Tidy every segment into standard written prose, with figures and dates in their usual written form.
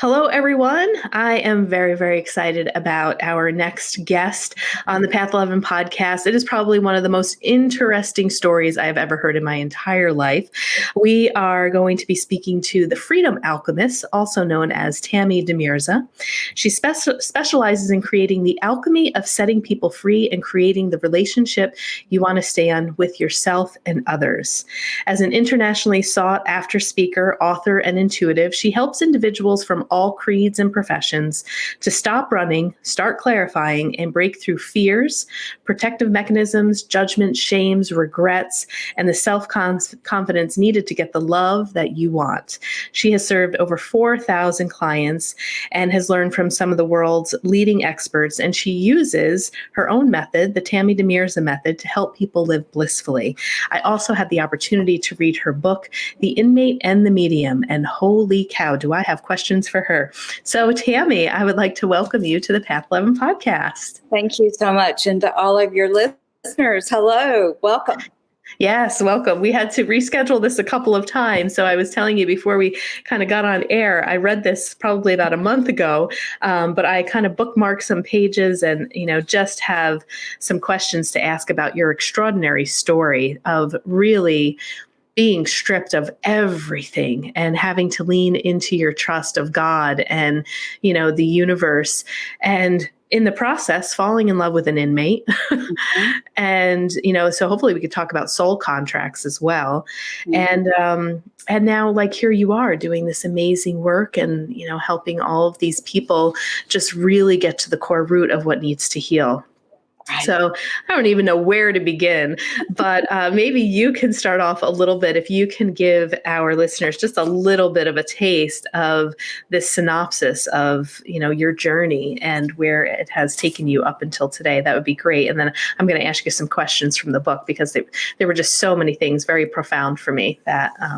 Hello, everyone. I am very, very excited about our next guest on the Path 11 podcast. It is probably one of the most interesting stories I have ever heard in my entire life. We are going to be speaking to the Freedom Alchemist, also known as Tammy De Mirza. She specializes in creating the alchemy of setting people free and creating the relationship you want to stay on with yourself and others. As an internationally sought after speaker, author, and intuitive, she helps individuals from all creeds and professions to stop running, start clarifying, and break through fears, protective mechanisms, judgment, shames, regrets, and the self-confidence needed to get the love that you want. She has served over 4,000 clients and has learned from some of the world's leading experts, and she uses her own method, the Tammy De Mirza Method, to help people live blissfully. I also had the opportunity to read her book, The Inmate and the Medium, and holy cow, do I have questions for her. So Tammy, I would like to welcome you to the Path 11 podcast. Thank you so much. And to all of your listeners, hello, welcome. Yes, welcome. We had to reschedule this a couple of times. So I was telling you before we kind of got on air, I read this probably about a month ago, but I kind of bookmarked some pages and, just have some questions to ask about your extraordinary story of really being stripped of everything and having to lean into your trust of God and, the universe, and in the process, falling in love with an inmate. Mm-hmm. And, so hopefully we could talk about soul contracts as well. Mm-hmm. And now, here you are doing this amazing work and, helping all of these people just really get to the core root of what needs to heal. Right. So I don't even know where to begin, but maybe you can start off a little bit. If you can give our listeners just a little bit of a taste of this synopsis of, your journey and where it has taken you up until today, that would be great. And then I'm going to ask you some questions from the book because there were just so many things very profound for me that I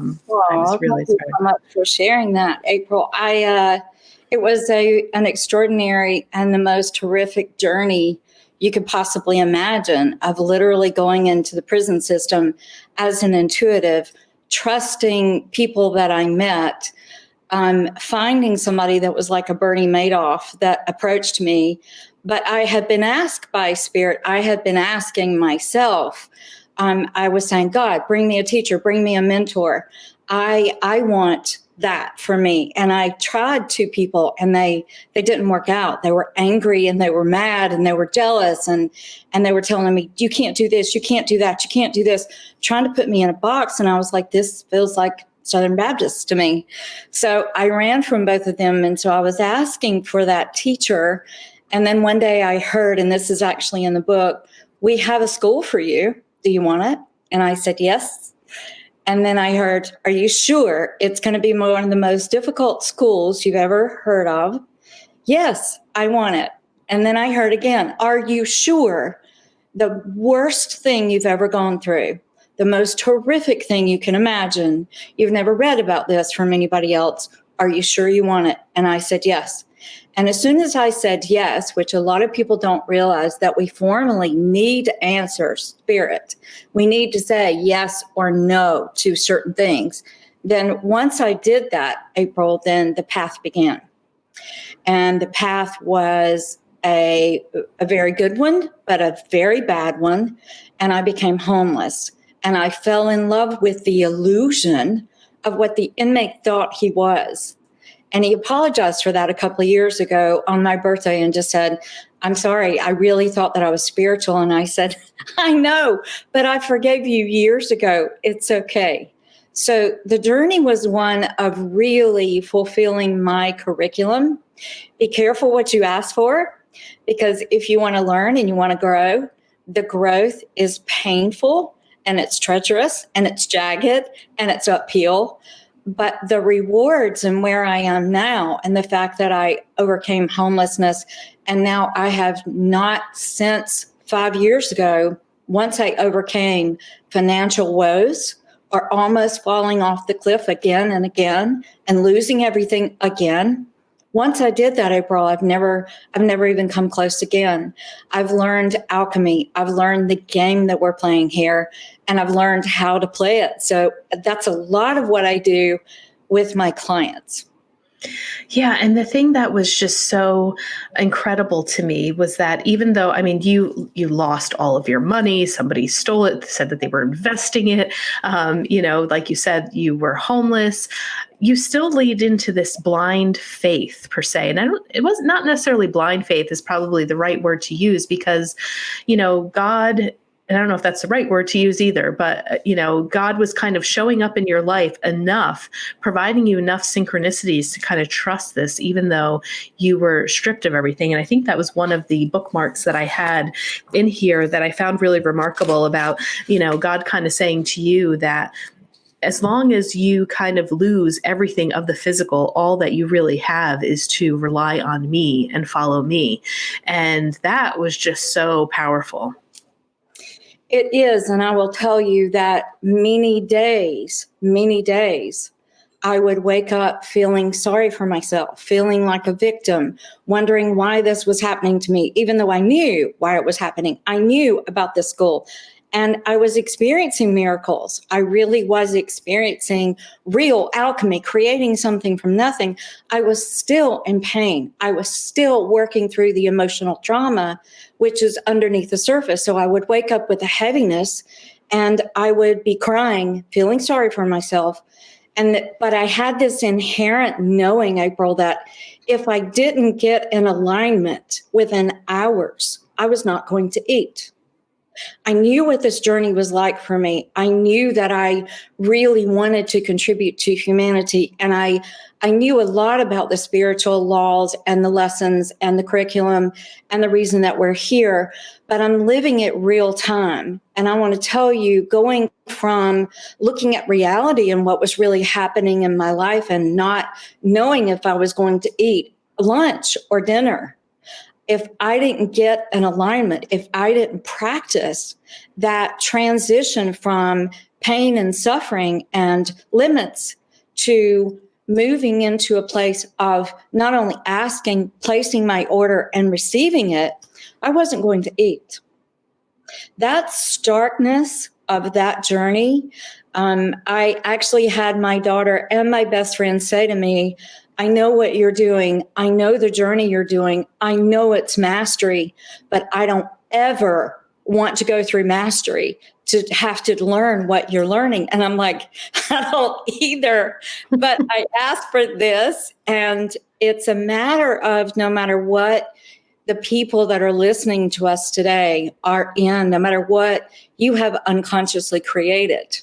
was really thank you so much for sharing that, April. It was an extraordinary and the most horrific journey you could possibly imagine, of literally going into the prison system as an intuitive, trusting people that I met, finding somebody that was like a Bernie Madoff that approached me. But I had been asked by Spirit, I had been asking myself, I was saying, God, bring me a teacher, bring me a mentor. I want that for me. And I tried 2 people and they didn't work out. They were angry and they were mad and they were jealous and they were telling me, you can't do this, you can't do that, you can't do this, trying to put me in a box. And I was like, this feels like Southern Baptist to me. So I ran from both of them. And so I was asking for that teacher. And then one day I heard, and this is actually in the book, we have a school for you. Do you want it? And I said, yes. And then I heard, are you sure it's going to be one of the most difficult schools you've ever heard of? Yes, I want it. And then I heard again, are you sure the worst thing you've ever gone through, the most horrific thing you can imagine, you've never read about this from anybody else, are you sure you want it? And I said, yes. And as soon as I said yes, which a lot of people don't realize that we formally need answers, Spirit, we need to say yes or no to certain things. Then once I did that, April, then the path began. And the path was a very good one, but a very bad one. And I became homeless. And I fell in love with the illusion of what the inmate thought he was. And he apologized for that a couple of years ago on my birthday and just said, I'm sorry, I really thought that I was spiritual. And I said, I know, but I forgave you years ago. It's okay. So the journey was one of really fulfilling my curriculum. Be careful what you ask for, because if you want to learn and you want to grow, the growth is painful and it's treacherous and it's jagged and it's uphill. But the rewards and where I am now and the fact that I overcame homelessness, and now I have not since 5 years ago, once I overcame financial woes or almost falling off the cliff again and again and losing everything again. Once I did that, April, I've never even come close again. I've learned alchemy. I've learned the game that we're playing here, and I've learned how to play it. So that's a lot of what I do with my clients. Yeah, and the thing that was just so incredible to me was that even though, I mean, you lost all of your money, somebody stole it, said that they were investing it, like you said, you were homeless. You still lead into this blind faith per se, and it was not necessarily blind faith is probably the right word to use because, God. And I don't know if that's the right word to use either, but God was kind of showing up in your life enough, providing you enough synchronicities to kind of trust this, even though you were stripped of everything. And I think that was one of the bookmarks that I had in here that I found really remarkable about, God kind of saying to you that as long as you kind of lose everything of the physical, all that you really have is to rely on me and follow me. And that was just so powerful. It is. And I will tell you that many days, I would wake up feeling sorry for myself, feeling like a victim, wondering why this was happening to me, even though I knew why it was happening. I knew about this goal. And I was experiencing miracles. I really was experiencing real alchemy, creating something from nothing. I was still in pain. I was still working through the emotional trauma, which is underneath the surface. So I would wake up with a heaviness and I would be crying, feeling sorry for myself. But I had this inherent knowing, April, that if I didn't get in alignment within hours, I was not going to eat. I knew what this journey was like for me. I knew that I really wanted to contribute to humanity. And I knew a lot about the spiritual laws and the lessons and the curriculum and the reason that we're here. But I'm living it real time. And I want to tell you, going from looking at reality and what was really happening in my life and not knowing if I was going to eat lunch or dinner, if I didn't get an alignment, if I didn't practice that transition from pain and suffering and limits to moving into a place of not only asking, placing my order and receiving it, I wasn't going to eat. That starkness of that journey, I actually had my daughter and my best friend say to me, I know what you're doing. I know the journey you're doing. I know it's mastery, but I don't ever want to go through mastery to have to learn what you're learning. And I'm like, I don't either, but I asked for this. And it's a matter of no matter what the people that are listening to us today are in, no matter what you have unconsciously created,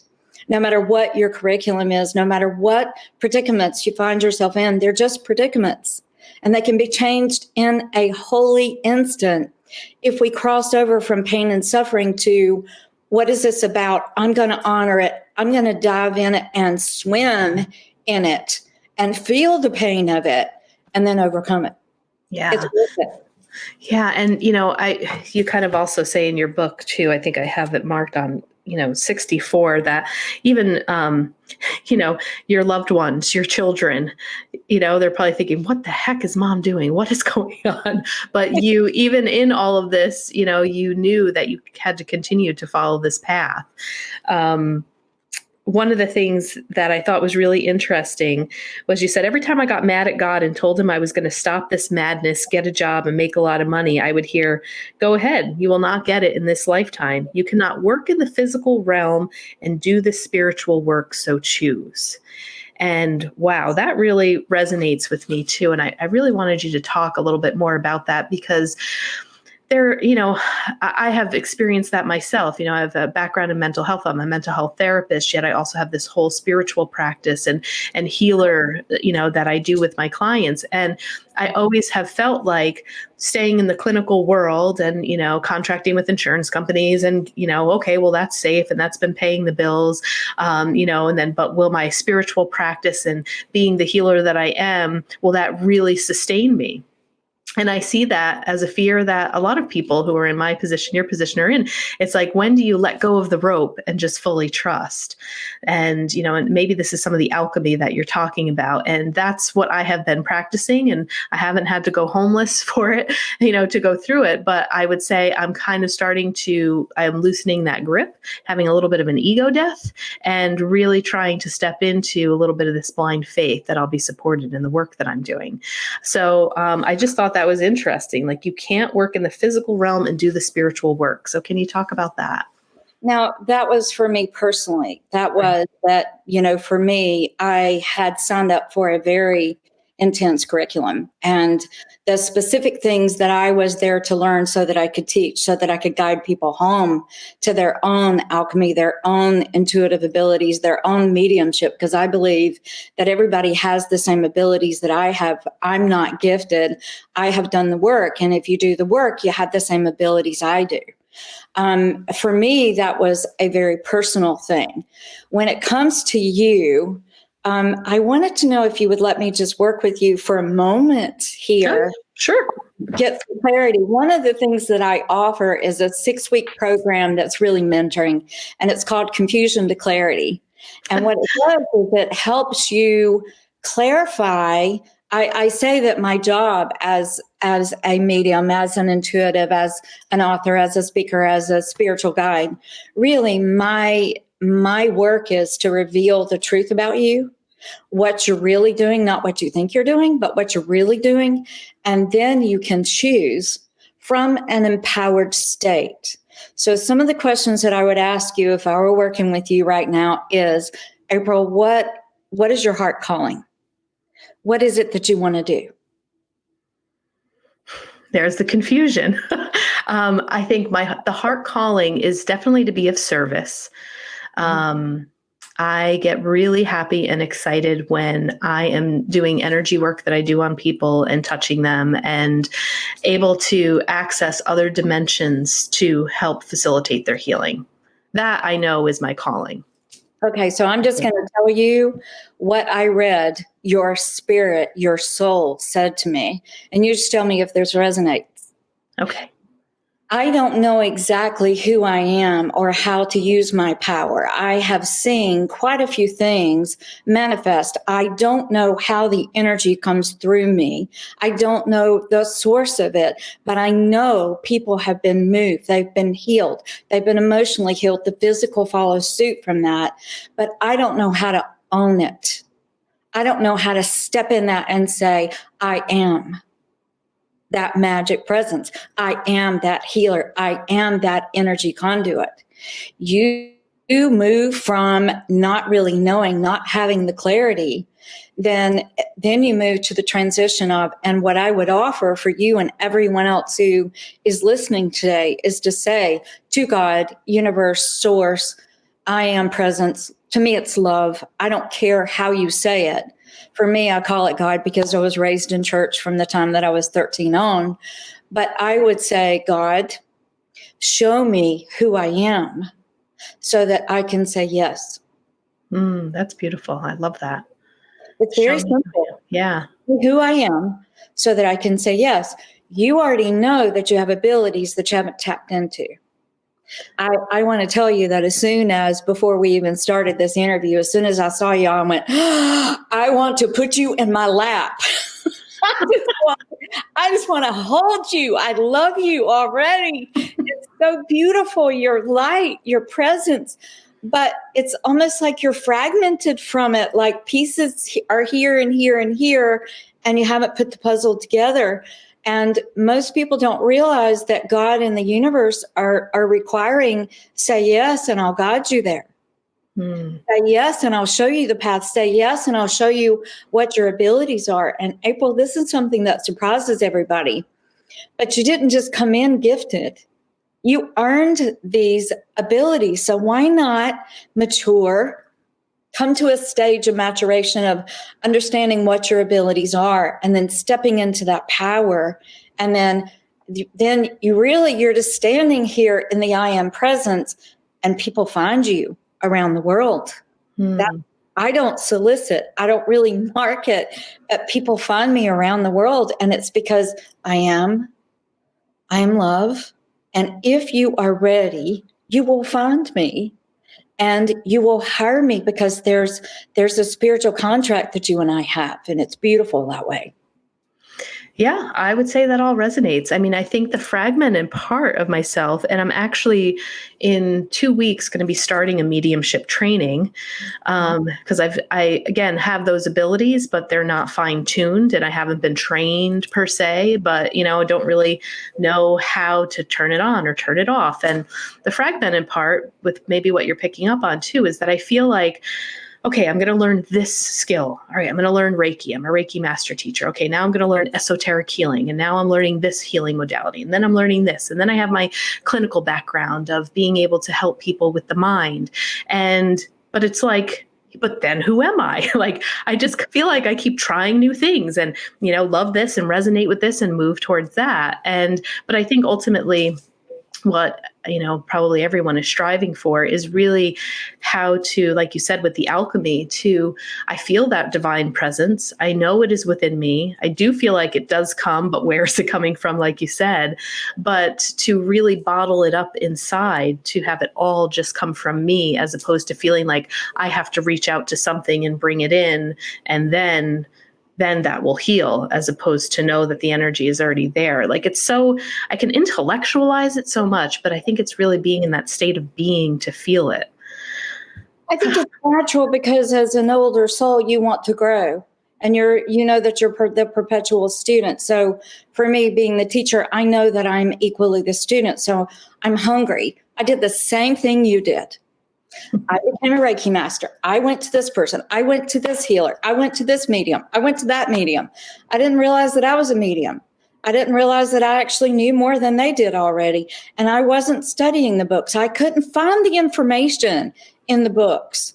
no matter what your curriculum is, no matter what predicaments you find yourself in, they're just predicaments. And they can be changed in a holy instant. If we crossed over from pain and suffering to what is this about? I'm going to honor it. I'm going to dive in it and swim in it and feel the pain of it and then overcome it. Yeah. It's worth it. Yeah. And, you kind of also say in your book too, I think I have it marked on 64, that even, your loved ones, your children, they're probably thinking, what the heck is mom doing? What is going on? But you, even in all of this, you knew that you had to continue to follow this path. One of the things that I thought was really interesting was you said, every time I got mad at God and told him I was going to stop this madness, get a job and make a lot of money, I would hear, go ahead, you will not get it in this lifetime. You cannot work in the physical realm and do the spiritual work, so choose. And wow, that really resonates with me too. And I really wanted you to talk a little bit more about that because I have experienced that myself. I have a background in mental health. I'm a mental health therapist, yet I also have this whole spiritual practice and healer, that I do with my clients. And I always have felt like staying in the clinical world and, contracting with insurance companies and, okay, well, that's safe and that's been paying the bills, and then, but will my spiritual practice and being the healer that I am, will that really sustain me? And I see that as a fear that a lot of people who are in my position, your position, are in. It's like, when do you let go of the rope and just fully trust? And, and maybe this is some of the alchemy that you're talking about. And that's what I have been practicing. And I haven't had to go homeless for it, to go through it. But I would say I'm kind of I'm loosening that grip, having a little bit of an ego death, and really trying to step into a little bit of this blind faith that I'll be supported in the work that I'm doing. So I just thought that was interesting. Like, you can't work in the physical realm and do the spiritual work. So can you talk about that? Now, that was for me personally. For me, I had signed up for a very intense curriculum, and the specific things that I was there to learn so that I could teach, so that I could guide people home to their own alchemy, their own intuitive abilities, their own mediumship, because I believe that everybody has the same abilities that I have. I'm not gifted. I have done the work. And if you do the work, you have the same abilities I do. For me, that was a very personal thing. When it comes to you, I wanted to know if you would let me just work with you for a moment here. Sure. Get some clarity. One of the things that I offer is a 6-week program that's really mentoring, and it's called Confusion to Clarity. And what it does is it helps you clarify. I say that my job as a medium, as an intuitive, as an author, as a speaker, as a spiritual guide, really my work is to reveal the truth about you, what you're really doing, not what you think you're doing, but what you're really doing. And then you can choose from an empowered state. So some of the questions that I would ask you if I were working with you right now is, April, what is your heart calling? What is it that you want to do? There's the confusion. I think the heart calling is definitely to be of service. I get really happy and excited when I am doing energy work that I do on people and touching them and able to access other dimensions to help facilitate their healing. That I know is my calling. Okay, so I'm just going to tell you what I read your spirit, your soul said to me, and you just tell me if this resonates. Okay. I don't know exactly who I am or how to use my power. I have seen quite a few things manifest. I don't know how the energy comes through me. I don't know the source of it, but I know people have been moved. They've been healed. They've been emotionally healed. The physical follows suit from that, but I don't know how to own it. I don't know how to step in that and say, I am that magic presence. I am that healer. I am that energy conduit. You move from not really knowing, not having the clarity, then you move to the transition of, and what I would offer for you and everyone else who is listening today is to say to God, universe, source, I am presence. To me, it's love. I don't care how you say it. For me, I call it God because I was raised in church from the time that I was 13 on. But I would say, God, show me who I am so that I can say yes. That's beautiful. I love that. It's very simple. Yeah. Who I am so that I can say yes. You already know that you have abilities that you haven't tapped into. I want to tell you that as soon as, before we even started this interview, as soon as I saw you, I went, I want to put you in my lap. I just want to hold you. I love you already. It's so beautiful, your light, your presence. But it's almost like you're fragmented from it, like pieces are here and here and here, and you haven't put the puzzle together. And most people don't realize that God and the universe are requiring, say yes, and I'll guide you there. Say yes, and I'll show you the path. Say yes, and I'll show you what your abilities are. And April, this is something that surprises everybody. But you didn't just come in gifted. You earned these abilities. So why not mature? Come to a stage of maturation of understanding what your abilities are and then stepping into that power. And then you're just standing here in the I am presence and people find you around the world. I don't solicit. I don't really market. People find me around the world, and it's because I am love. And if you are ready, you will find me and you will hire me, because there's a spiritual contract that you and I have, and it's beautiful that way. Yeah, I would say that all resonates. I mean, I think the fragmented part of myself, and I'm actually in 2 weeks going to be starting a mediumship training, because I again have those abilities, but they're not fine tuned, and I haven't been trained per se. But I don't really know how to turn it on or turn it off. And the fragmented part, with maybe what you're picking up on too, is that I feel like, okay, I'm going to learn this skill. All right, I'm going to learn Reiki. I'm a Reiki master teacher. Okay, now I'm going to learn esoteric healing. And now I'm learning this healing modality. And then I'm learning this. And then I have my clinical background of being able to help people with the mind. But it's like, but then who am I? Like, I just feel like I keep trying new things and, love this and resonate with this and move towards that. But I think ultimately, what probably everyone is striving for is really how to, like you said, with the alchemy, I feel that divine presence. I know it is within me. I do feel like it does come, but where is it coming from, like you said? But to really bottle it up inside, to have it all just come from me, as opposed to feeling like I have to reach out to something and bring it in, and then that will heal, as opposed to know that the energy is already there. Like, it's so, I can intellectualize it so much, but I think it's really being in that state of being to feel it. I think it's natural, because as an older soul, you want to grow, and you know that you're the perpetual student. So for me, being the teacher, I know that I'm equally the student. So I'm hungry. I did the same thing you did. I became a Reiki master. I went to this person. I went to this healer. I went to this medium. I went to that medium. I didn't realize that I was a medium. I didn't realize that I actually knew more than they did already. And I wasn't studying the books. I couldn't find the information in the books.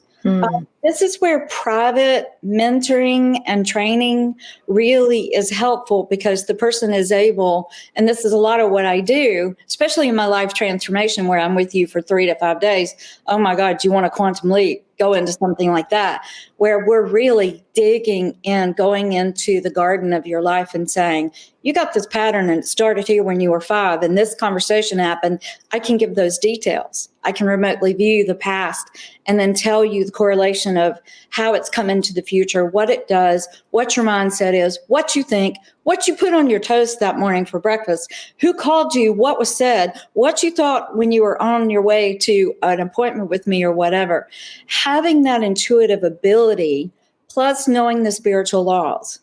This is where private mentoring and training really is helpful, because the person is able, and this is a lot of what I do, especially in my life transformation, where I'm with you for 3 to 5 days. Oh my God, you want a quantum leap? Go into something like that, where we're really digging in, going into the garden of your life and saying, you got this pattern and it started here when you were 5 and this conversation happened. I can give those details. I can remotely view the past and then tell you the correlation of how it's come into the future, what it does, what your mindset is, what you think, what you put on your toast that morning for breakfast, who called you, what was said, what you thought when you were on your way to an appointment with me or whatever. Having that intuitive ability, plus knowing the spiritual laws,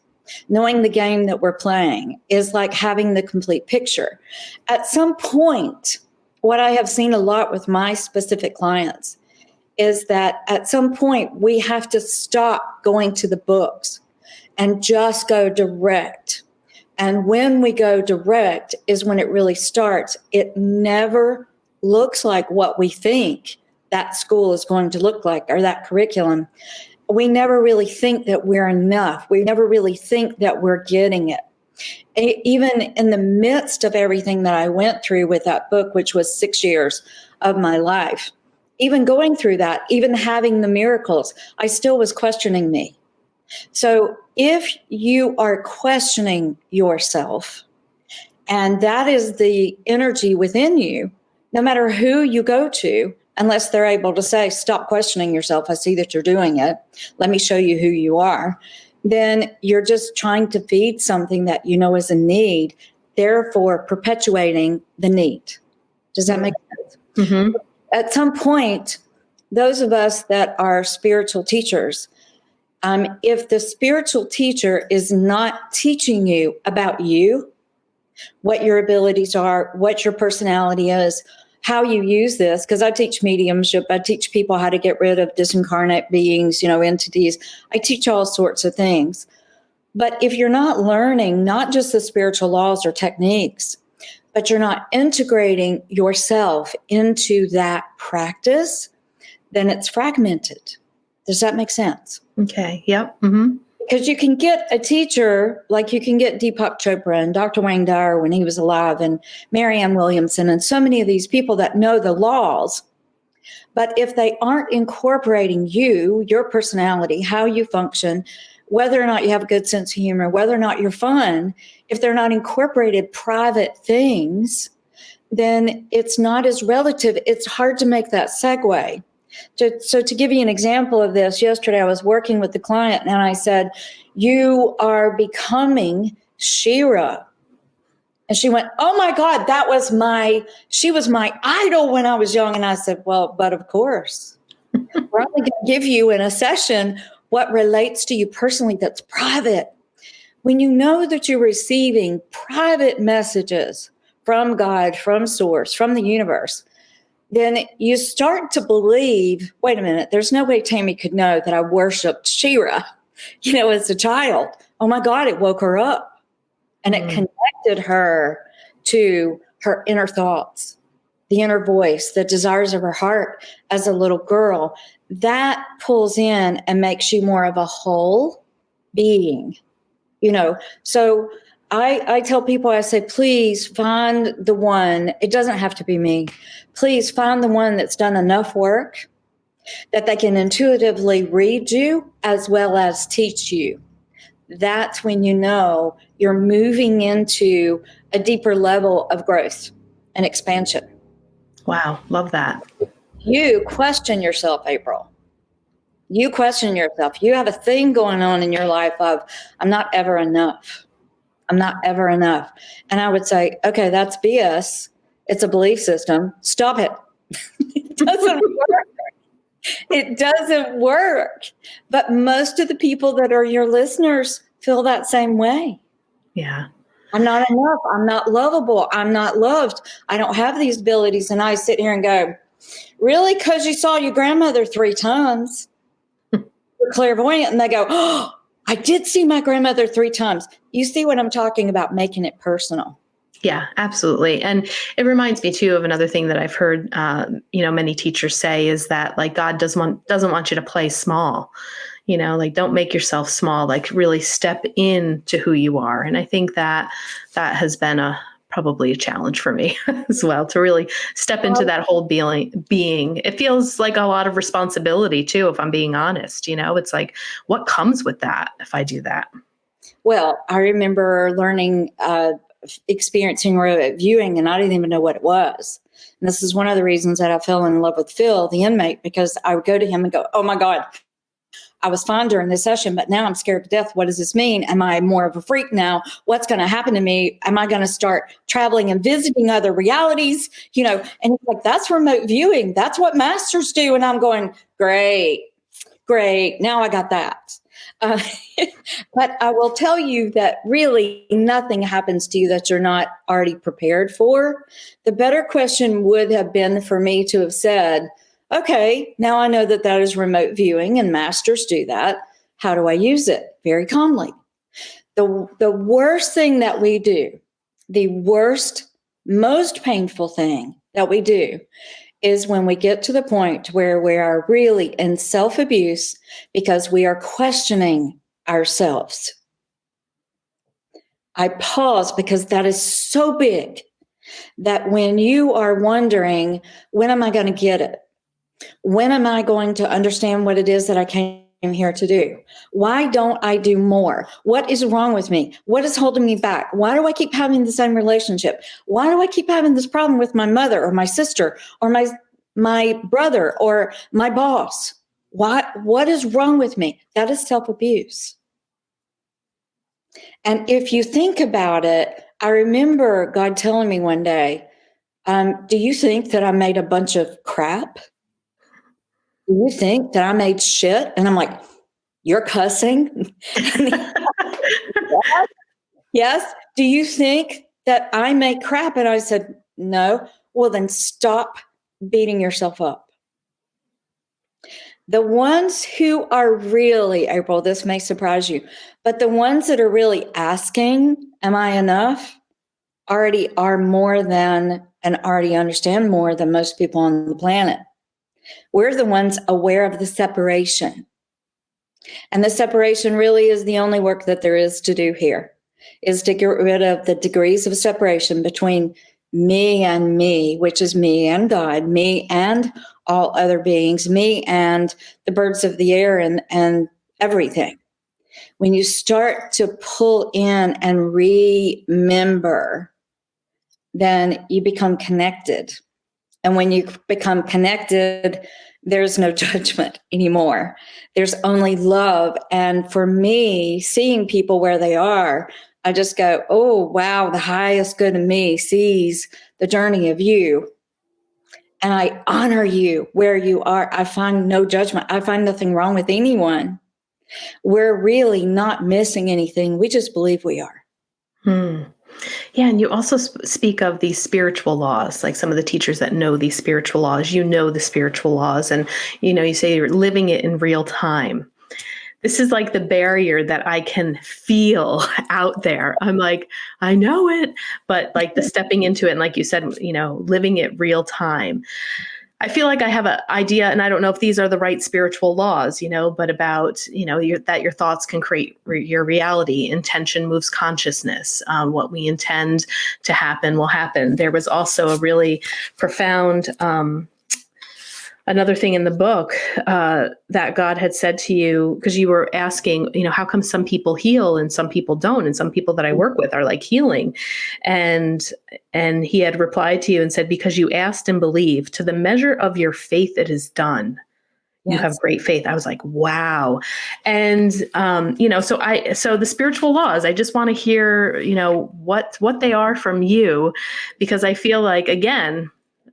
knowing the game that we're playing, is like having the complete picture. At some point, what I have seen a lot with my specific clients is that at some point we have to stop going to the books and just go direct. And when we go direct is when it really starts. It never looks like what we think that school is going to look like, or that curriculum. We never really think that we're enough. We never really think that we're getting it. Even in the midst of everything that I went through with that book, which was 6 years of my life, even going through that, even having the miracles, I still was questioning me. So if you are questioning yourself, and that is the energy within you, no matter who you go to, unless they're able to say, stop questioning yourself, I see that you're doing it, let me show you who you are, then you're just trying to feed something that you know is a need, therefore perpetuating the need. Does that make sense? Mm-hmm. At some point, those of us that are spiritual teachers, if the spiritual teacher is not teaching you about you, what your abilities are, what your personality is, how you use this, because I teach mediumship, I teach people how to get rid of disincarnate beings, entities. I teach all sorts of things. But if you're not learning not just the spiritual laws or techniques, but you're not integrating yourself into that practice, then it's fragmented. Does that make sense? Okay. Yep. Mm-hmm. Because you can get a teacher, like you can get Deepak Chopra and Dr. Wayne Dyer when he was alive, and Marianne Williamson, and so many of these people that know the laws, But if they aren't incorporating you, your personality, how you function, whether or not you have a good sense of humor, whether or not you're fun, if they're not incorporated private things, then it's not as relative. It's hard to make that segue. So to give you an example of this, yesterday I was working with the client and I said, you are becoming Shira. And she went, oh my God, she was my idol when I was young. And I said, well, but of course, we're only going to give you in a session what relates to you personally that's private. When you know that you're receiving private messages from God, from source, from the universe, then you start to believe, wait a minute, there's no way Tammy could know that I worshiped Shira, as a child. Oh my God, it woke her up and it connected her to her inner thoughts, the inner voice, the desires of her heart as a little girl. That pulls in and makes you more of a whole being, So I tell people, I say, please find the one. It doesn't have to be me. Please find the one that's done enough work that they can intuitively read you as well as teach you. That's when you know you're moving into a deeper level of growth and expansion. Wow, love that. You question yourself, April. You question yourself. You have a thing going on in your life of, I'm not ever enough. I'm not ever enough. And I would say, okay, that's BS. It's a belief system. Stop it. It doesn't work. It doesn't work. But most of the people that are your listeners feel that same way. Yeah. I'm not enough. I'm not lovable. I'm not loved. I don't have these abilities. And I sit here and go, really? Because you saw your grandmother 3 times. You're clairvoyant. And they go, oh, I did see my grandmother 3 times. You see what I'm talking about, making it personal. Yeah, absolutely. And it reminds me too of another thing that I've heard, many teachers say is that like God doesn't want you to play small, like don't make yourself small, like really step into who you are. And I think that has been probably a challenge for me as well, to really step into that whole being. It feels like a lot of responsibility too, if I'm being honest, it's like, what comes with that if I do that? Well, I remember learning, experiencing remote viewing, and I didn't even know what it was. And this is one of the reasons that I fell in love with Phil, the inmate, because I would go to him and go, oh my God, I was fine during this session, but now I'm scared to death. What does this mean? Am I more of a freak now? What's going to happen to me? Am I going to start traveling and visiting other realities? And he's like, that's remote viewing. That's what masters do. And I'm going, great. Now I got that. But I will tell you that really nothing happens to you that you're not already prepared for. The better question would have been for me to have said, okay, now I know that is remote viewing and masters do that. How do I use it? Very calmly. The worst thing that we do, the worst, most painful thing that we do is when we get to the point where we are really in self-abuse because we are questioning ourselves. I pause because that is so big that when you are wondering, when am I going to get it? When am I going to understand what it is that I came here to do? Why don't I do more? What is wrong with me? What is holding me back? Why do I keep having the same relationship? Why do I keep having this problem with my mother or my sister or my brother or my boss? What is wrong with me? That is self-abuse. And if you think about it, I remember God telling me one day, do you think that I made a bunch of crap? Do you think that I made shit? And I'm like, you're cussing? Yes. Do you think that I make crap? And I said, no. Well, then stop beating yourself up. The ones who are really, April, this may surprise you, but the ones that are really asking, am I enough? Already are more than, and already understand more than most people on the planet. We're the ones aware of the separation. And the separation really is the only work that there is to do here, is to get rid of the degrees of separation between me, which is me and God, me and all other beings, me and the birds of the air and everything. When you start to pull in and remember, then you become connected. And when you become connected, there's no judgment anymore. There's only love. And for me, seeing people where they are, I just go, oh, wow, the highest good in me sees the journey of you. And I honor you where you are. I find no judgment. I find nothing wrong with anyone. We're really not missing anything. We just believe we are. Yeah, and you also speak of these spiritual laws, like some of the teachers that know these spiritual laws, the spiritual laws, and, you say you're living it in real time. This is like the barrier that I can feel out there. I'm like, I know it, but like the stepping into it, and like you said, living it real time. I feel like I have an idea, and I don't know if these are the right spiritual laws, but about, that your thoughts can create your reality. Intention moves consciousness. What we intend to happen will happen. There was also a really profound, another thing in the book that God had said to you, because you were asking, how come some people heal and some people don't, and some people that I work with are like healing, and he had replied to you and said, because you asked and believed, to the measure of your faith it is done. You have great faith. I was like, wow. And, so the spiritual laws, I just want to hear, what they are from you, because I feel like, again,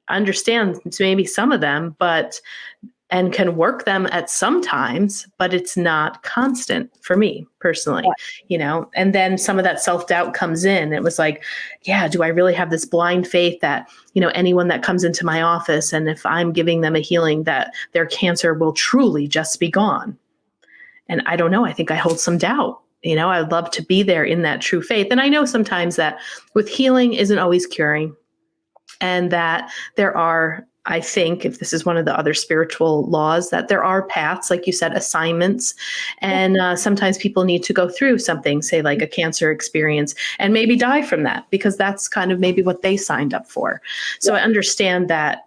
understand maybe some of them, and can work them at some times, but it's not constant for me personally, and then some of that self-doubt comes in. It was like, yeah, do I really have this blind faith that, anyone that comes into my office, and if I'm giving them a healing, that their cancer will truly just be gone? And I don't know. I think I hold some doubt. I'd love to be there in that true faith. And I know sometimes that with healing isn't always curing. And that there are, I think, if this is one of the other spiritual laws, that there are paths, like you said, assignments. And sometimes people need to go through something, say like a cancer experience, and maybe die from that, because that's kind of maybe what they signed up for. So I understand that,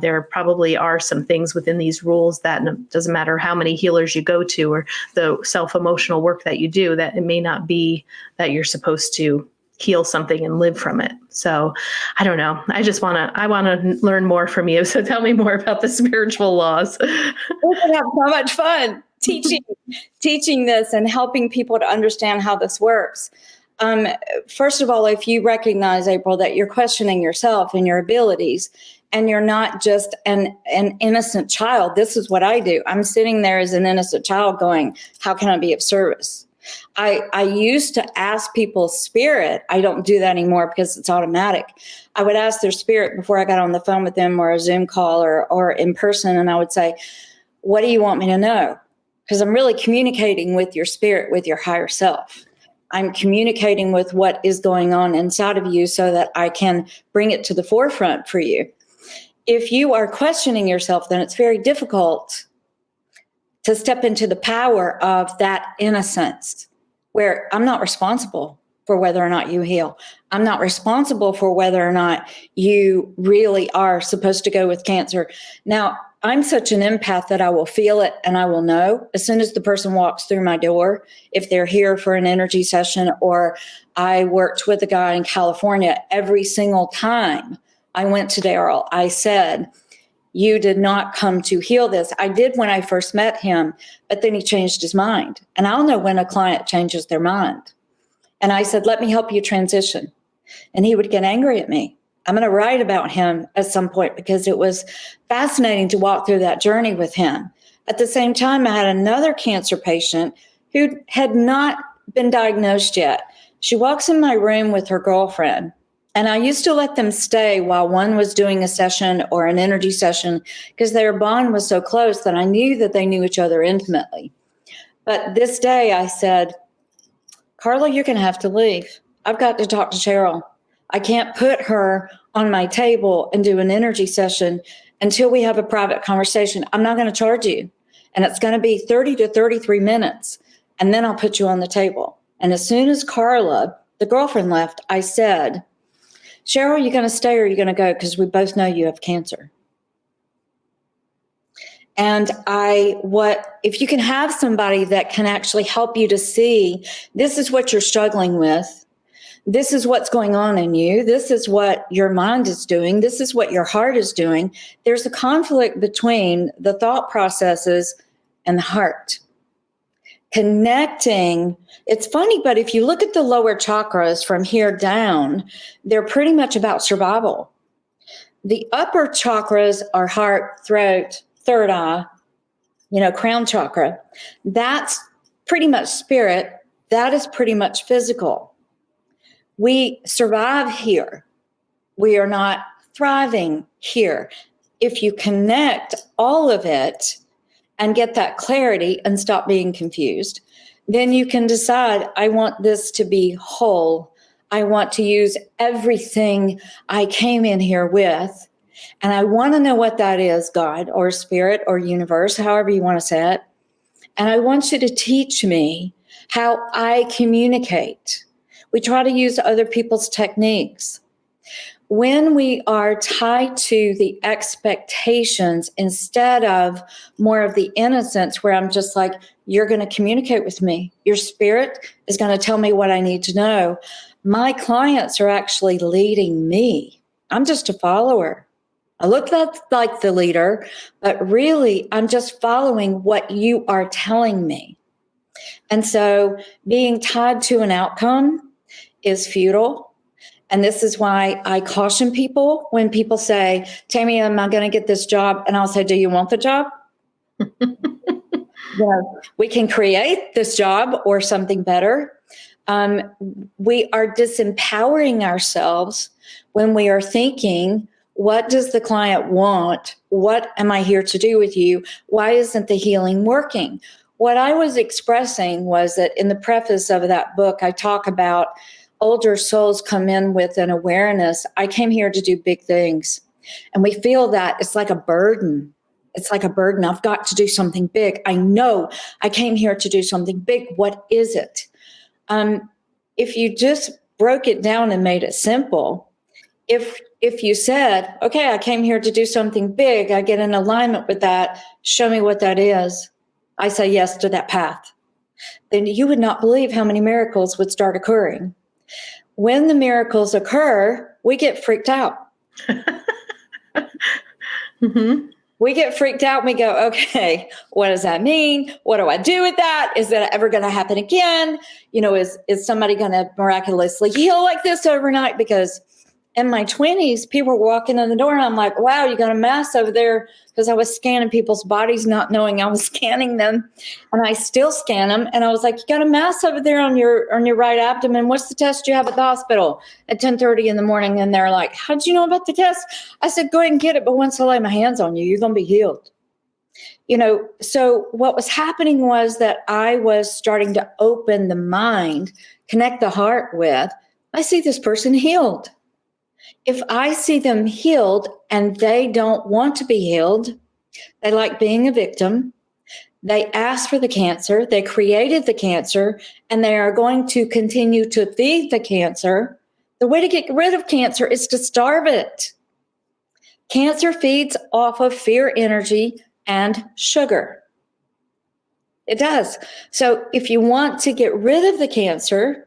there probably are some things within these rules that it doesn't matter how many healers you go to or the self-emotional work that you do, that it may not be that you're supposed to heal something and live from it. So I don't know. I want to learn more from you. So tell me more about the spiritual laws. We're going to have so much fun teaching this and helping people to understand how this works. First of all, if you recognize, April, that you're questioning yourself and your abilities, and you're not just an innocent child, this is what I do. I'm sitting there as an innocent child going, how can I be of service? I used to ask people's spirit. I don't do that anymore because it's automatic. I would ask their spirit before I got on the phone with them or a Zoom call or in person. And I would say, what do you want me to know? Because I'm really communicating with your spirit, with your higher self. I'm communicating with what is going on inside of you so that I can bring it to the forefront for you. If you are questioning yourself, then it's very difficult to step into the power of that innocence, where I'm not responsible for whether or not you heal. I'm not responsible for whether or not you really are supposed to go with cancer. Now, I'm such an empath that I will feel it and I will know as soon as the person walks through my door, if they're here for an energy session. Or I worked with a guy in California. Every single time I went to Daryl, I said, you did not come to heal this. I did when I first met him, but then he changed his mind. And I'll know when a client changes their mind. And I said, let me help you transition. And he would get angry at me. I'm going to write about him at some point because it was fascinating to walk through that journey with him. At the same time, I had another cancer patient who had not been diagnosed yet. She walks in my room with her girlfriend. And I used to let them stay while one was doing a session or an energy session because their bond was so close that I knew that they knew each other intimately. But this day I said, Carla, you're going to have to leave. I've got to talk to Cheryl. I can't put her on my table and do an energy session until we have a private conversation. I'm not going to charge you. And it's going to be 30 to 33 minutes. And then I'll put you on the table. And as soon as Carla, the girlfriend, left, I said, Cheryl, are you going to stay or are you going to go? Because we both know you have cancer. And if you can have somebody that can actually help you to see, this is what you're struggling with. This is what's going on in you. This is what your mind is doing. This is what your heart is doing. There's a conflict between the thought processes and the heart. Connecting, it's funny, but if you look at the lower chakras from here down, they're pretty much about survival. The upper chakras are heart, throat, third eye, crown chakra. That's pretty much spirit. That is pretty much physical. We survive here. We are not thriving here. If you connect all of it and get that clarity and stop being confused, then you can decide, I want this to be whole. I want to use everything I came in here with. And I want to know what that is, God or spirit or universe, however you want to say it. And I want you to teach me how I communicate. We try to use other people's techniques. When we are tied to the expectations instead of more of the innocence, where I'm just like, you're going to communicate with me. Your spirit is going to tell me what I need to know. My clients are actually leading me. I'm just a follower. I look like the leader, but really I'm just following what you are telling me. And so being tied to an outcome is futile. And this is why I caution people when people say, Tammy, am I going to get this job? And I'll say, do you want the job? We can create this job or something better. We are disempowering ourselves when we are thinking, what does the client want? What am I here to do with you? Why isn't the healing working? What I was expressing was that in the preface of that book, I talk about older souls come in with an awareness. I came here to do big things. And we feel that it's like a burden. It's like a burden. I've got to do something big. I know I came here to do something big. What is it? If you just broke it down and made it simple, if you said, okay, I came here to do something big, I get in alignment with that, show me what that is. I say yes to that path. Then you would not believe how many miracles would start occurring. When the miracles occur, we get freaked out. Mm-hmm. We get freaked out and we go, okay, what does that mean? What do I do with that? Is that ever going to happen again? Is somebody going to miraculously heal like this overnight? Because in my 20s, people were walking in the door and I'm like, wow, you got a mass over there, because I was scanning people's bodies, not knowing I was scanning them. And I still scan them. And I was like, you got a mass over there on your right abdomen. What's the test you have at the hospital at 10:30 in the morning? And they're like, how'd you know about the test? I said, go ahead and get it. But once I lay my hands on you, you're going to be healed. So what was happening was that I was starting to open the mind, connect the heart with, I see this person healed. If I see them healed and they don't want to be healed, they like being a victim, they asked for the cancer, they created the cancer, and they are going to continue to feed the cancer. The way to get rid of cancer is to starve it. Cancer feeds off of fear energy and sugar. It does. So if you want to get rid of the cancer,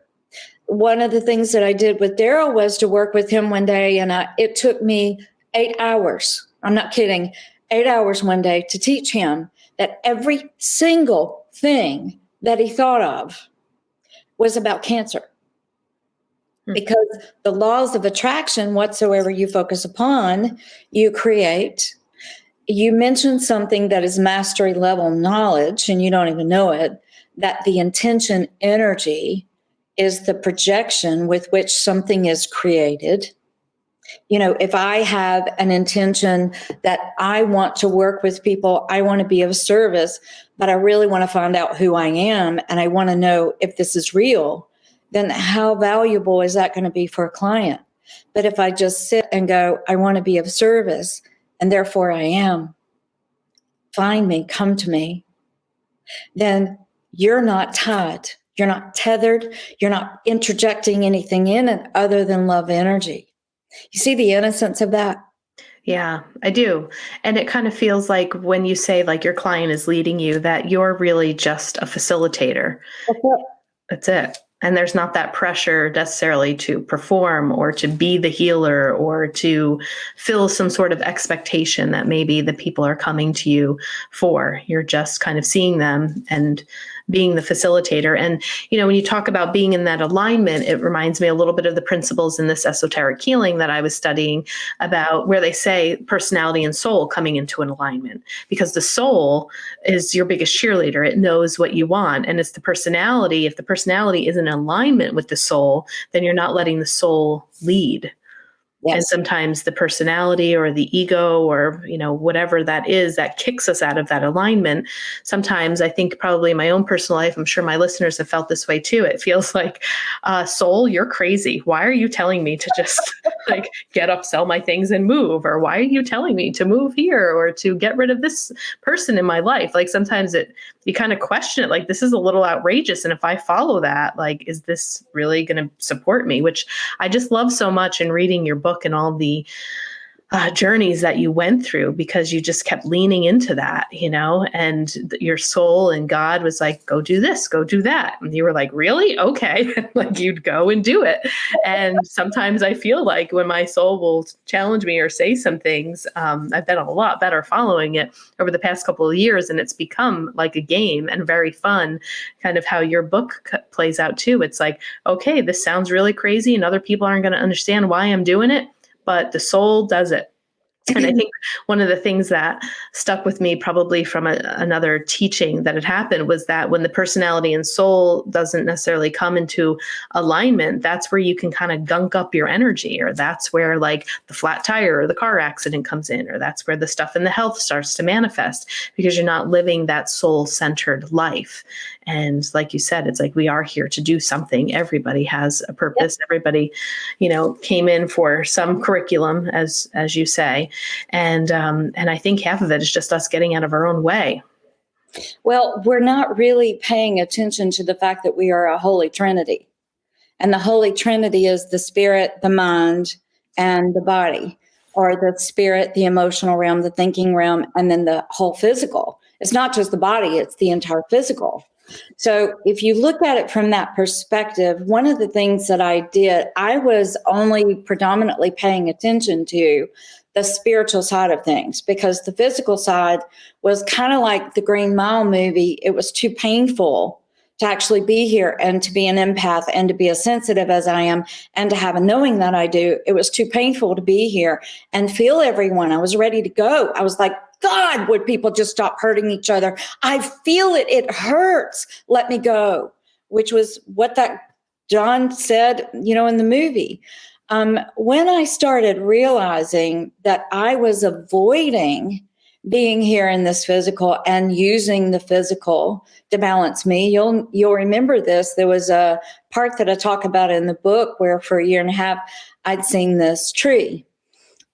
one of the things that I did with Daryl was to work with him one day, and it took me 8 hours. I'm not kidding. 8 hours one day to teach him that every single thing that he thought of was about cancer. Because the laws of attraction, whatsoever you focus upon, you create. You mentioned something that is mastery level knowledge, and you don't even know it, that the intention energy is the projection with which something is created. If I have an intention that I want to work with people, I want to be of service, but I really want to find out who I am, and I want to know if this is real, then how valuable is that going to be for a client? But if I just sit and go, I want to be of service, and therefore I am, find me, come to me, then you're not tied. You're not tethered. You're not interjecting anything in it other than love energy. You see the innocence of that? Yeah, I do. And it kind of feels like when you say like your client is leading you, that you're really just a facilitator. That's it. That's it. And there's not that pressure necessarily to perform or to be the healer or to fill some sort of expectation that maybe the people are coming to you for. You're just kind of seeing them and being the facilitator. And, when you talk about being in that alignment, it reminds me a little bit of the principles in this esoteric healing that I was studying about, where they say personality and soul coming into an alignment, because the soul is your biggest cheerleader. It knows what you want. And it's the personality. If the personality isn't in alignment with the soul, then you're not letting the soul lead. Yes. And sometimes the personality or the ego or, whatever that is that kicks us out of that alignment. Sometimes I think probably in my own personal life, I'm sure my listeners have felt this way too. It feels like, soul, you're crazy. Why are you telling me to just like get up, sell my things and move? Or why are you telling me to move here or to get rid of this person in my life? Like sometimes you kind of question it, like this is a little outrageous. And if I follow that, like, is this really going to support me? Which I just love so much in reading your book and all the journeys that you went through, because you just kept leaning into that, and your soul and God was like, go do this, go do that. And you were like, really? Okay. Like you'd go and do it. And sometimes I feel like when my soul will challenge me or say some things, I've been a lot better following it over the past couple of years. And it's become like a game and very fun, kind of how your book plays out too. It's like, okay, this sounds really crazy and other people aren't going to understand why I'm doing it, but the soul does it. And I think one of the things that stuck with me probably from another teaching that had happened was that when the personality and soul doesn't necessarily come into alignment, that's where you can kind of gunk up your energy, or that's where like the flat tire or the car accident comes in, or that's where the stuff in the health starts to manifest, because you're not living that soul-centered life. And like you said, it's like we are here to do something. Everybody has a purpose. Yep. Everybody, came in for some curriculum, as you say. And I think half of it is just us getting out of our own way. Well, we're not really paying attention to the fact that we are a Holy Trinity. And the Holy Trinity is the spirit, the mind, and the body, or the spirit, the emotional realm, the thinking realm, and then the whole physical. It's not just the body, it's the entire physical. So if you look at it from that perspective, one of the things that I did, I was only predominantly paying attention to the spiritual side of things, because the physical side was kind of like the Green Mile movie. It was too painful to actually be here and to be an empath and to be as sensitive as I am and to have a knowing that I do. It was too painful to be here and feel everyone. I was ready to go. I was like, God, would people just stop hurting each other? I feel it. It hurts. Let me go, which was what that John said, in the movie. When I started realizing that I was avoiding being here in this physical and using the physical to balance me, you'll remember this. There was a part that I talk about in the book where for a year and a half, I'd seen this tree.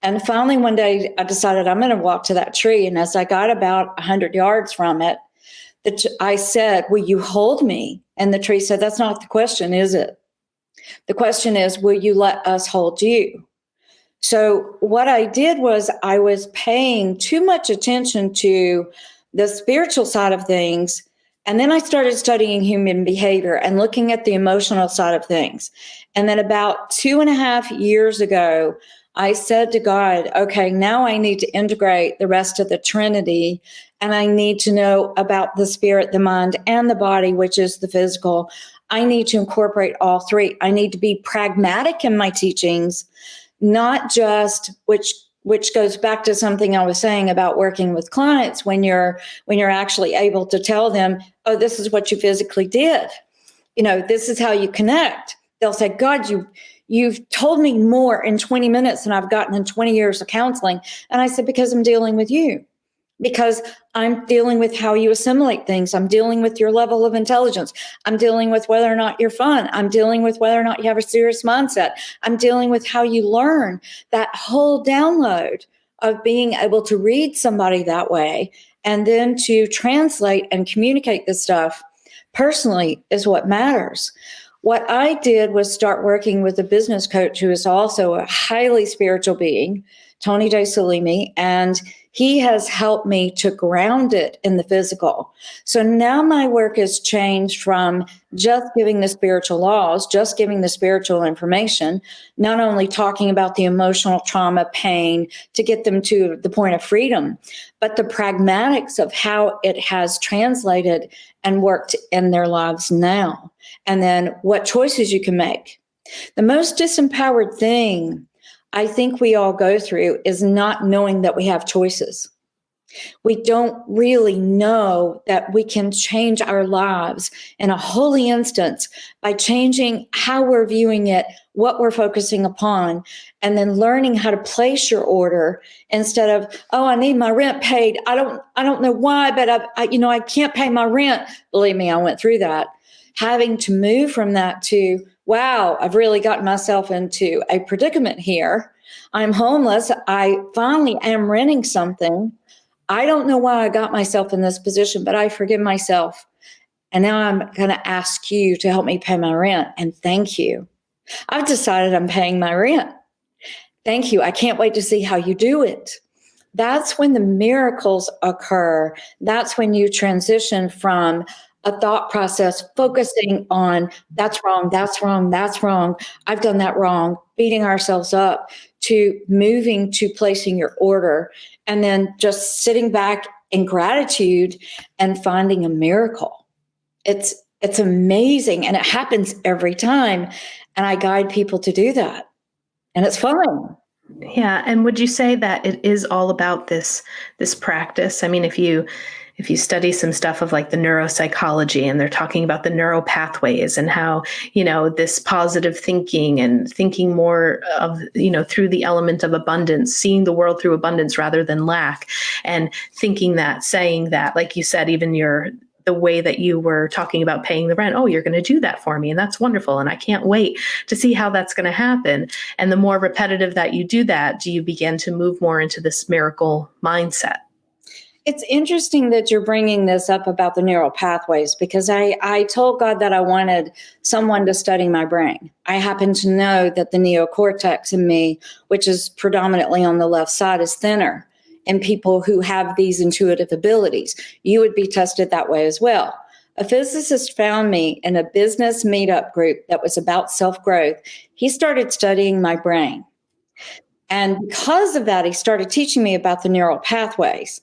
And finally, one day I decided I'm going to walk to that tree. And as I got about 100 yards from it, I said, will you hold me? And the tree said, that's not the question, is it? The question is, will you let us hold you? So what I did was I was paying too much attention to the spiritual side of things. And then I started studying human behavior and looking at the emotional side of things. And then about 2.5 years ago, I said to God, okay, now I need to integrate the rest of the Trinity, and I need to know about the spirit, the mind, and the body, which is the physical. I need to incorporate all three. I need to be pragmatic in my teachings, not just, which goes back to something I was saying about working with clients, when you're actually able to tell them, oh, this is what you physically did. This is how you connect. They'll say, God, you've told me more in 20 minutes than I've gotten in 20 years of counseling. And I said, because I'm dealing with you. Because I'm dealing with how you assimilate things. I'm dealing with your level of intelligence. I'm dealing with whether or not you're fun. I'm dealing with whether or not you have a serious mindset. I'm dealing with how you learn. That whole download of being able to read somebody that way and then to translate and communicate this stuff personally is what matters. What I did was start working with a business coach who is also a highly spiritual being, Tony De Salimi, and he has helped me to ground it in the physical. So now my work has changed from just giving the spiritual laws, just giving the spiritual information, not only talking about the emotional trauma, pain, to get them to the point of freedom, but the pragmatics of how it has translated and worked in their lives now. And then what choices you can make. The most disempowered thing I think we all go through is not knowing that we have choices. We don't really know that we can change our lives in a holy instance by changing how we're viewing it, what we're focusing upon, and then learning how to place your order instead of, oh, I need my rent paid. I don't know why, but I can't pay my rent. Believe me, I went through that. Having to move from that to, wow, I've really gotten myself into a predicament here. I'm homeless. I finally am renting something. I don't know why I got myself in this position, but I forgive myself. And now I'm going to ask you to help me pay my rent. And thank you. I've decided I'm paying my rent. Thank you. I can't wait to see how you do it. That's when the miracles occur. That's when you transition from a thought process focusing on that's wrong, that's wrong, that's wrong, I've done that wrong, beating ourselves up, to moving to placing your order and then just sitting back in gratitude and finding a miracle. It's amazing, and it happens every time. And I guide people to do that, and it's fun. Yeah. And would you say that it is all about this practice? I mean, if you study some stuff of like the neuropsychology, and they're talking about the neural pathways and how, this positive thinking and thinking more of, through the element of abundance, seeing the world through abundance rather than lack, and thinking that, saying that, like you said, even the way that you were talking about paying the rent, oh, you're going to do that for me. And that's wonderful. And I can't wait to see how that's going to happen. And the more repetitive that you do that, do you begin to move more into this miracle mindset? It's interesting that you're bringing this up about the neural pathways, because I told God that I wanted someone to study my brain. I happen to know that the neocortex in me, which is predominantly on the left side, is thinner in people who have these intuitive abilities. You would be tested that way as well. A physicist found me in a business meetup group that was about self-growth. He started studying my brain. And because of that, he started teaching me about the neural pathways.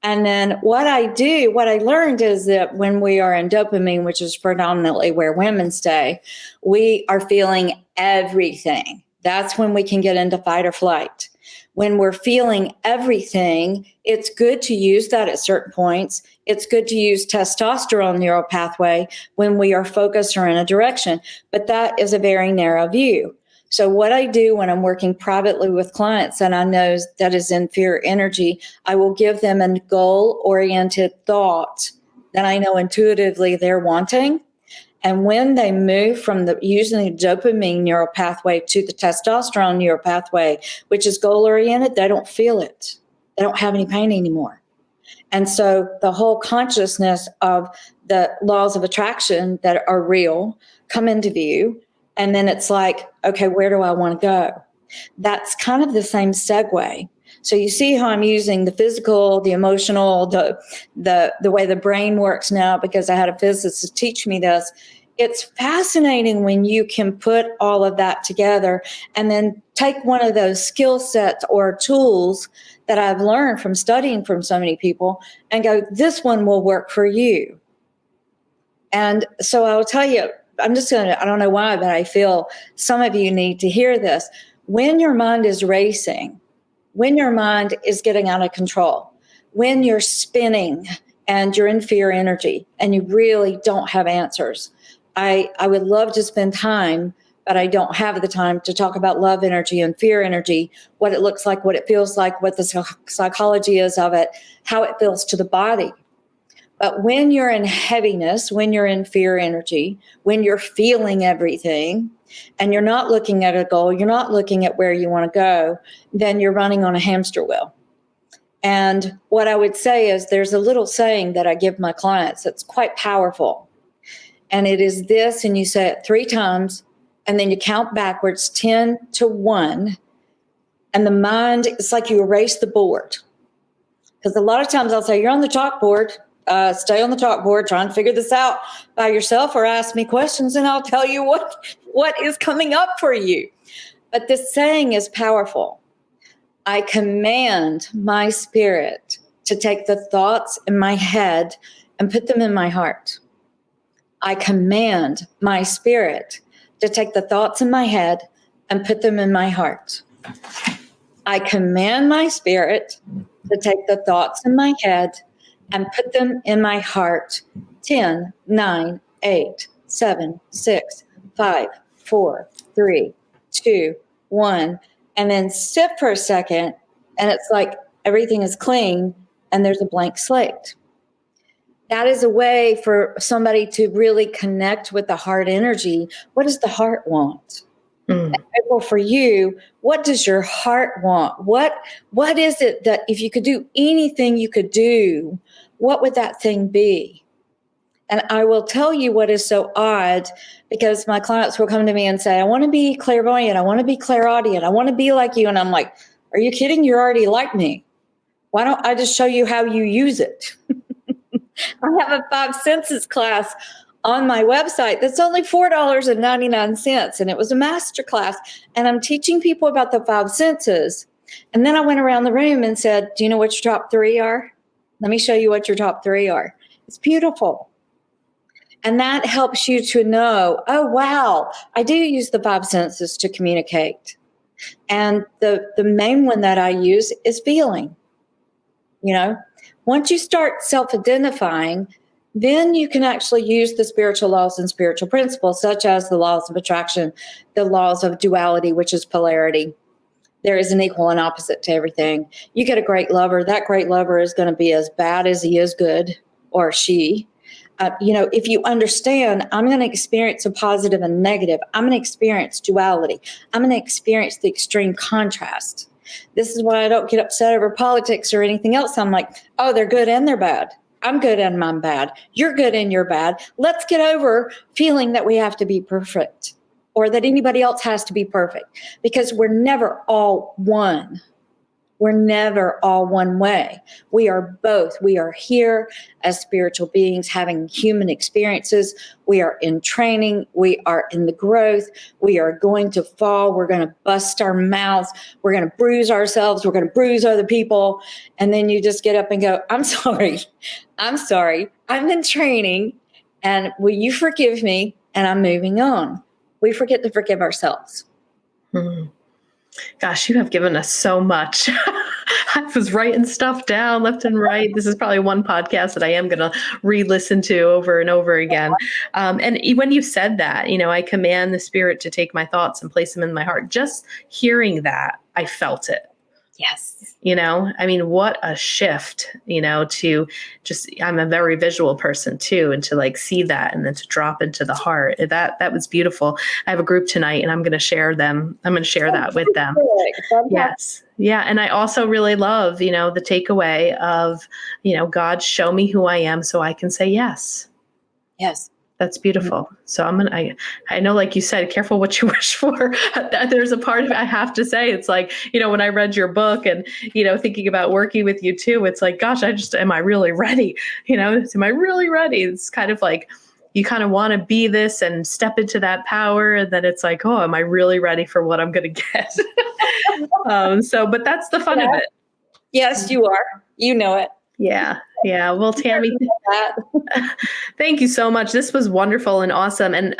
And then what I learned is that when we are in dopamine, which is predominantly where women stay, we are feeling everything. That's when we can get into fight or flight. When we're feeling everything, it's good to use that at certain points. It's good to use testosterone neural pathway when we are focused or in a direction, but that is a very narrow view. So what I do when I'm working privately with clients and I know that is inferior energy, I will give them a goal-oriented thought that I know intuitively they're wanting. And when they move from using the dopamine neural pathway to the testosterone neural pathway, which is goal-oriented, they don't feel it. They don't have any pain anymore. And so the whole consciousness of the laws of attraction that are real come into view. And then it's like, okay, where do I want to go? That's kind of the same segue. So you see how I'm using the physical, the emotional, the way the brain works now, because I had a physicist teach me this. It's fascinating when you can put all of that together and then take one of those skill sets or tools that I've learned from studying from so many people and go, this one will work for you. And so I'll tell you, I don't know why, but I feel some of you need to hear this. When your mind is racing, when your mind is getting out of control, when you're spinning and you're in fear energy and you really don't have answers, I would love to spend time, but I don't have the time to talk about love energy and fear energy, what it looks like, what it feels like, what the psychology is of it, how it feels to the body. But when you're in heaviness, when you're in fear energy, when you're feeling everything, and you're not looking at a goal, you're not looking at where you want to go, then you're running on a hamster wheel. And what I would say is there's a little saying that I give my clients that's quite powerful. And it is this, and you say it 3 times, and then you count backwards 10 to 1. And the mind, it's like you erase the board. Because a lot of times I'll say, you're on the chalkboard, stay on the chalkboard, try and figure this out by yourself, or ask me questions and I'll tell you what is coming up for you. But this saying is powerful. I command my spirit to take the thoughts in my head and put them in my heart. I command my spirit to take the thoughts in my head and put them in my heart. I command my spirit to take the thoughts in my head and put them in my heart. 10, 9, 8, 7, 6, 5, 4, 3, 2, 1. And then sit for a second, and it's like everything is clean and there's a blank slate. That is a way for somebody to really connect with the heart energy. What does the heart want? And April, for you, what does your heart want? What is it that if you could do anything you could do, what would that thing be? And I will tell you what is so odd, because my clients will come to me and say, I want to be clairvoyant. I want to be clairaudient. I want to be like you. And I'm like, are you kidding? You're already like me. Why don't I just show you how you use it? I have a 5 senses class on my website that's only $4.99. And it was a master class. And I'm teaching people about the 5 senses. And then I went around the room and said, do you know what your top 3 are? Let me show you what your top 3 are. It's beautiful. And that helps you to know, oh, wow, I do use the 5 senses to communicate. And the main one that I use is feeling. You know, once you start self-identifying, then you can actually use the spiritual laws and spiritual principles, such as the laws of attraction, the laws of duality, which is polarity. There is an equal and opposite to everything. You get a great lover. That great lover is going to be as bad as he is good, or she. If you understand, I'm going to experience a positive and negative. I'm going to experience duality. I'm going to experience the extreme contrast. This is why I don't get upset over politics or anything else. I'm like, oh, they're good and they're bad. I'm good and I'm bad. You're good and you're bad. Let's get over feeling that we have to be perfect or that anybody else has to be perfect, because we're never all one. We're never all one way. We are both. We are here as spiritual beings having human experiences. We are in training. We are in the growth. We are going to fall. We're going to bust our mouths. We're going to bruise ourselves. We're going to bruise other people. And then you just get up and go, I'm sorry. I'm sorry. I'm in training. And will you forgive me? And I'm moving on. We forget to forgive ourselves. Mm-hmm. Gosh, you have given us so much. I was writing stuff down left and right. This is probably one podcast that I am going to re-listen to over and over again. And when you said that, I command the spirit to take my thoughts and place them in my heart. Just hearing that, I felt it. Yes. What a shift, to just, I'm a very visual person too. And to like see that and then to drop into the heart, that was beautiful. I have a group tonight and I'm going to share that with them. Yes. Yeah. And I also really love, the takeaway of, God, show me who I am so I can say yes. Yes. That's beautiful. So I know, like you said, careful what you wish for. There's a part of it I have to say, it's like, when I read your book and, thinking about working with you too, it's like, gosh, am I really ready? Am I really ready? It's kind of like, you kind of want to be this and step into that power. And then it's like, oh, am I really ready for what I'm going to get? But that's the fun of it. Yes, you are. You know it. Yeah. Yeah. Well, Tammy, thank you so much. This was wonderful and awesome. And,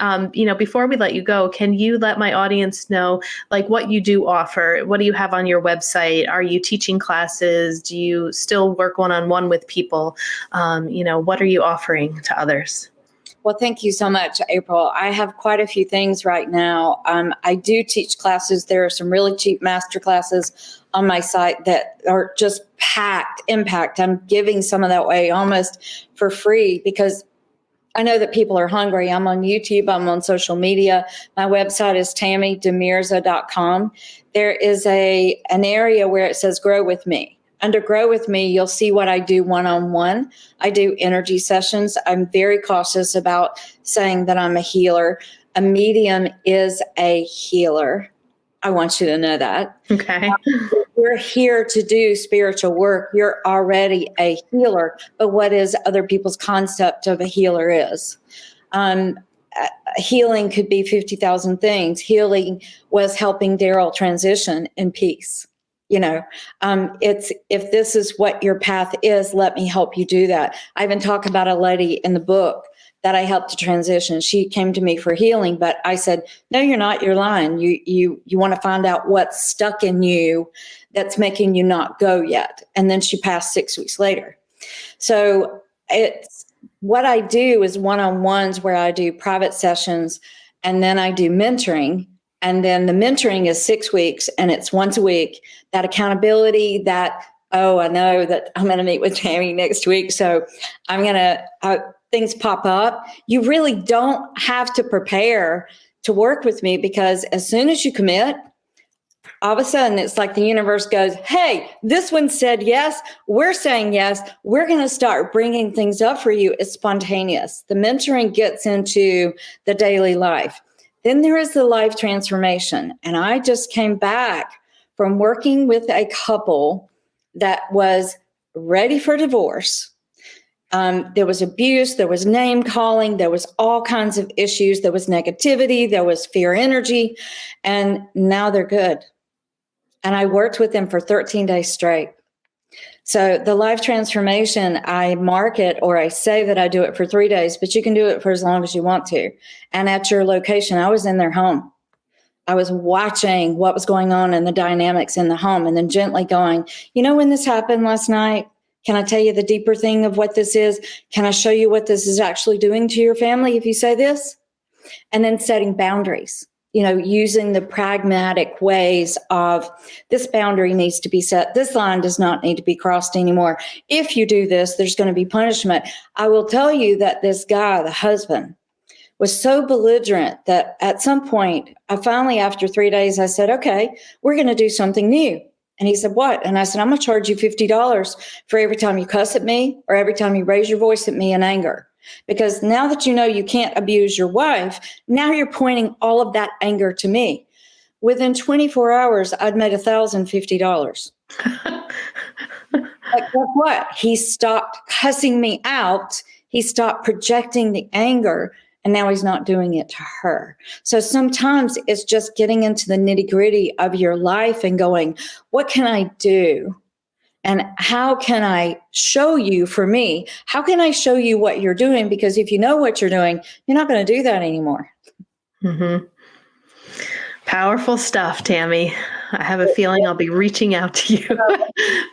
before we let you go, can you let my audience know, like, what you do offer? What do you have on your website? Are you teaching classes? Do you still work one-on-one with people? What are you offering to others? Well, thank you so much, April. I have quite a few things right now. I do teach classes. There are some really cheap master classes on my site that are just impact. I'm giving some of that away almost for free because I know that people are hungry. I'm on YouTube. I'm on social media. My website is tammydemirza.com. There is an area where it says grow with me. under Grow With Me, you'll see what I do one-on-one. I do energy sessions. I'm very cautious about saying that I'm a healer. A medium is a healer. I want you to know that. Okay. We're here to do spiritual work. You're already a healer, but what is other people's concept of a healer is? Healing could be 50,000 things. Healing was helping Daryl transition in peace. It's, if this is what your path is, let me help you do that. I even talk about a lady in the book that I helped to transition. She came to me for healing, but I said, no, you're not, you're lying. You want to find out what's stuck in you that's making you not go yet. And then she passed 6 weeks later. So it's, what I do is one-on-ones where I do private sessions, and then I do mentoring. And then the mentoring is 6 weeks, and it's once a week. That accountability, that, I know that I'm going to meet with Tammy next week, so I'm going to, things pop up. You really don't have to prepare to work with me, because as soon as you commit, all of a sudden it's like the universe goes, hey, this one said yes, we're saying yes, we're going to start bringing things up for you. It's spontaneous. The mentoring gets into the daily life. Then there is the life transformation. And I just came back from working with a couple that was ready for divorce. There was abuse, there was name calling, there was all kinds of issues, there was negativity, there was fear energy, and now they're good. And I worked with them for 13 days straight. So the life transformation, I market, or I say that I do it for 3 days, but you can do it for as long as you want to. And at your location, I was in their home. I was watching what was going on in the dynamics in the home, and then gently going, when this happened last night, can I tell you the deeper thing of what this is? Can I show you what this is actually doing to your family if you say this? And then setting boundaries. Using the pragmatic ways of, this boundary needs to be set. This line does not need to be crossed anymore. If you do this, there's going to be punishment. I will tell you that this guy, the husband, was so belligerent that at some point, I finally, after 3 days, I said, okay, we're going to do something new. And he said, what? And I said, I'm going to charge you $50 for every time you cuss at me or every time you raise your voice at me in anger. Because now that you know you can't abuse your wife, now you're pointing all of that anger to me. Within 24 hours, I'd made $1,050. But guess what? He stopped cussing me out. He stopped projecting the anger, and now he's not doing it to her. So sometimes it's just getting into the nitty-gritty of your life and going, what can I do? And how can I show you, for me, how can I show you what you're doing? Because if you know what you're doing, you're not going to do that anymore. Mm-hmm. Powerful stuff, Tammy. I have a feeling I'll be reaching out to you.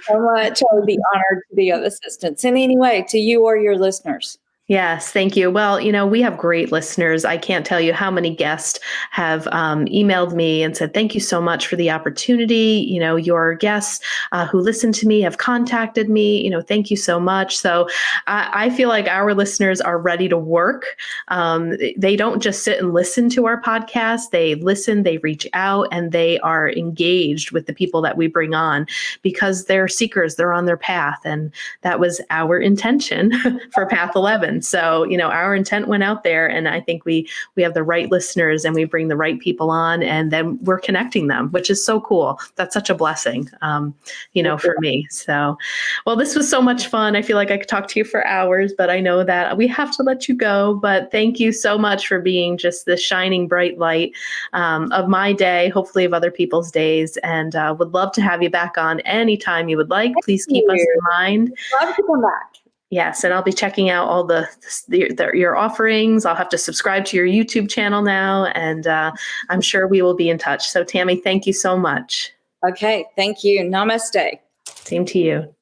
So much. I would be honored to be of assistance in any way to you or your listeners. Yes, thank you. Well, we have great listeners. I can't tell you how many guests have emailed me and said, thank you so much for the opportunity. Your guests who listen to me have contacted me. Thank you so much. So I feel like our listeners are ready to work. They don't just sit and listen to our podcast. They listen, they reach out, and they are engaged with the people that we bring on because they're seekers. They're on their path. And that was our intention for Path 11. So, our intent went out there, and I think we have the right listeners, and we bring the right people on, and then we're connecting them, which is so cool. That's such a blessing, for me. So, well, this was so much fun. I feel like I could talk to you for hours, but I know that we have to let you go. But thank you so much for being just this shining bright light of my day, hopefully of other people's days, and would love to have you back on anytime you would like. Please keep us in mind. Love to come back. Yes, and I'll be checking out all your offerings. I'll have to subscribe to your YouTube channel now, and I'm sure we will be in touch. So, Tammy, thank you so much. Okay, thank you. Namaste. Same to you.